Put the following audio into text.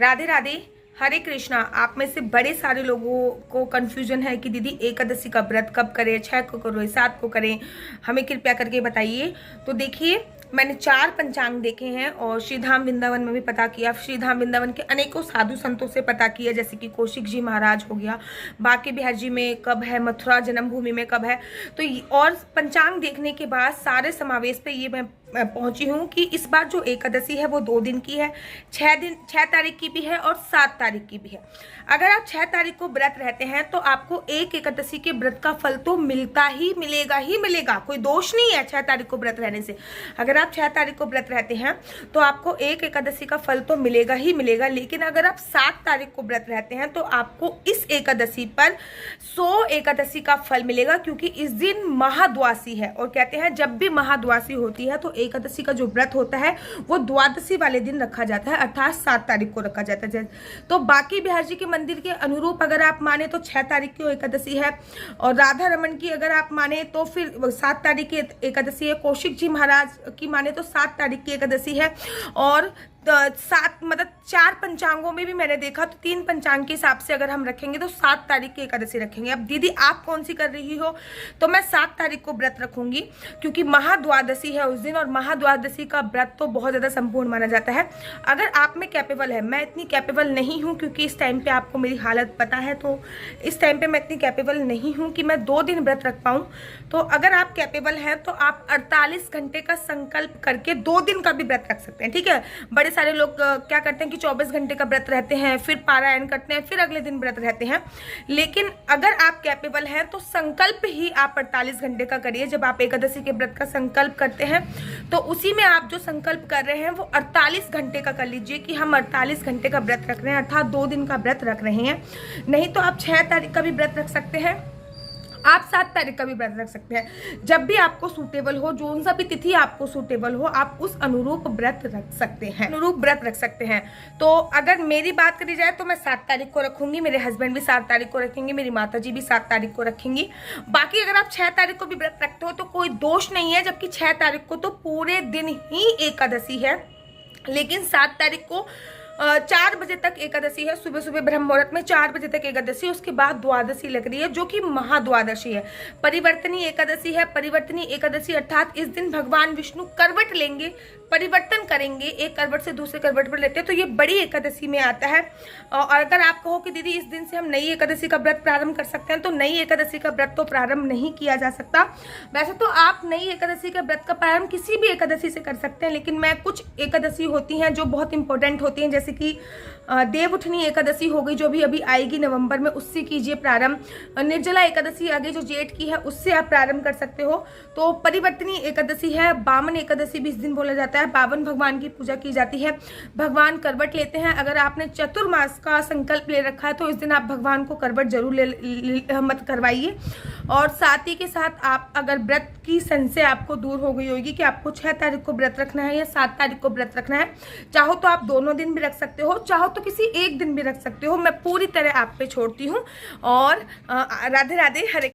राधे राधे, हरे कृष्णा। आप में से बड़े सारे लोगों को कंफ्यूजन है कि दीदी एकादशी का व्रत कब करें, 6 को करें, 7 को करें, हमें कृपया करके बताइए। तो देखिए, मैंने 4 पंचांग देखे हैं और श्रीधाम वृंदावन में भी पता किया, श्रीधाम वृंदावन के अनेकों साधु संतों से पता किया, जैसे कि कौशिक जी महाराज हो गया, बांके बिहार जी में कब है, मथुरा जन्मभूमि में कब है। तो और पंचांग देखने के बाद सारे समावेश पे ये मैं पहुंची हूँ कि इस बार जो एकादशी है वो 2 दिन की है, 6 तारीख की भी है और 7 तारीख की भी है। अगर आप 6 तारीख को व्रत रहते हैं तो आपको एक एकादशी के व्रत का फल तो मिलता ही मिलेगा, कोई दोष नहीं है 6 तारीख को व्रत रहने से। अगर आप 6 तारीख को व्रत रहते हैं तो आपको एक एकादशी का फल तो मिलेगा ही मिलेगा। लेकिन अगर आप 7 तारीख को व्रत रहते हैं तो आपको इस एकादशी पर 100 एकादशी का फल मिलेगा, क्योंकि इस दिन महाद्वासी है। और कहते हैं जब भी महाद्वासी होती है तो एकादशी का जो व्रत होता है वो द्वादशी वाले दिन रखा जाता है, अर्थात 7 तारीख को रखा जाता है। तो बांके बिहार जी के मंदिर के अनुरूप अगर आप माने तो 6 तारीख की एकादशी है, और राधा रमन की अगर आप माने तो फिर 7 तारीख की एकादशी है, कौशिक जी महाराज की माने तो 7 तारीख की एकादशी है। और 7 मतलब 4 पंचांगों में भी मैंने देखा तो 3 पंचांग के हिसाब से अगर हम रखेंगे तो 7 तारीख की एकादशी रखेंगे। अब दीदी आप कौन सी कर रही हो? तो मैं 7 तारीख को व्रत रखूंगी, क्योंकि महाद्वादशी है उस दिन, और महाद्वादशी का व्रत तो बहुत ज़्यादा संपूर्ण माना जाता है। अगर आप में कैपेबल है, मैं इतनी कैपेबल नहीं हूँ, क्योंकि इस टाइम पे आपको मेरी हालत पता है, तो इस टाइम पे मैं इतनी कैपेबल नहीं हूँ कि मैं 2 दिन व्रत रख पाऊँ। तो अगर आप कैपेबल हैं तो आप 48 घंटे का संकल्प करके 2 दिन का भी व्रत रख सकते हैं, ठीक है। बड़े सारे लोग क्या करते हैं कि 24 घंटे का व्रत रहते हैं, फिर पारायण करते हैं, फिर अगले दिन व्रत रहते हैं। लेकिन अगर आप कैपेबल हैं तो संकल्प ही आप 48 घंटे का करिए। जब आप एकादशी के व्रत का संकल्प करते हैं तो उसी में आप जो संकल्प कर रहे हैं वो 48 घंटे का कर लीजिए कि हम 48 घंटे का व्रत रख रहे हैं, अर्थात 2 दिन का व्रत रख रहे हैं। नहीं तो आप 6 तारीख का भी व्रत रख सकते हैं, आप 7 तारीख का भी व्रत रख सकते हैं। जब भी आपको सूटेबल हो, जो सा भी तिथि आपको सूटेबल हो, आप उस अनुरूप व्रत रख सकते हैं, तो अगर मेरी बात करी जाए तो मैं 7 तारीख को रखूंगी, मेरे हस्बैंड भी 7 तारीख को रखेंगे, मेरी माता जी भी 7 तारीख को रखेंगी। बाकी अगर आप 6 तारीख को भी व्रत रखते हो तो कोई दोष नहीं है, जबकि 6 तारीख को तो पूरे दिन ही एकादशी है। लेकिन 7 तारीख को 4 बजे तक एकादशी है, सुबह सुबह ब्रह्म मुहूर्त में 4 बजे तक एकादशी, उसके बाद द्वादशी लग रही है जो कि महाद्वादशी है, परिवर्तनी एकादशी है। परिवर्तनी एकादशी अर्थात इस दिन भगवान विष्णु करवट लेंगे, परिवर्तन करेंगे, एक करवट से दूसरे करवट पर लेते हैं, तो ये बड़ी एकादशी में आता है। और अगर आप कहो कि दीदी इस दिन से हम नई एकादशी का व्रत प्रारंभ कर सकते हैं, तो नई एकादशी का व्रत तो प्रारंभ नहीं किया जा सकता। वैसे तो आप नई एकादशी का व्रत का प्रारंभ किसी भी एकादशी से कर सकते हैं, लेकिन मैं कुछ एकादशी होती हैं जो बहुत इंपॉर्टेंट होती हैं, जैसे कि देवउठनी एकादशी हो गई जो भी अभी आएगी नवंबर में, उससे कीजिए प्रारंभ। निर्जला एकादशी आगे जो जेठ की है उससे आप प्रारंभ कर सकते हो। तो परिवर्तनी एकादशी है, बामन एकादशी भी इस दिन बोला जाता है, बावन भगवान की पूजा की जाती है, भगवान करवट लेते हैं। अगर आपने चतुर्मास का संकल्प ले रखा है तो इस दिन आप भगवान को करवट जरूर मत करवाइए। और साथ ही के साथ आप अगर व्रत की संशय आपको दूर हो गई होगी कि आपको 6 तारीख को व्रत रखना है या 7 तारीख को व्रत रखना है, चाहो तो आप दोनों दिन भी रख सकते हो, चाहो तो किसी एक दिन भी रख सकते हो, मैं पूरी तरह आप पे छोड़ती हूँ। और राधे राधे, हरे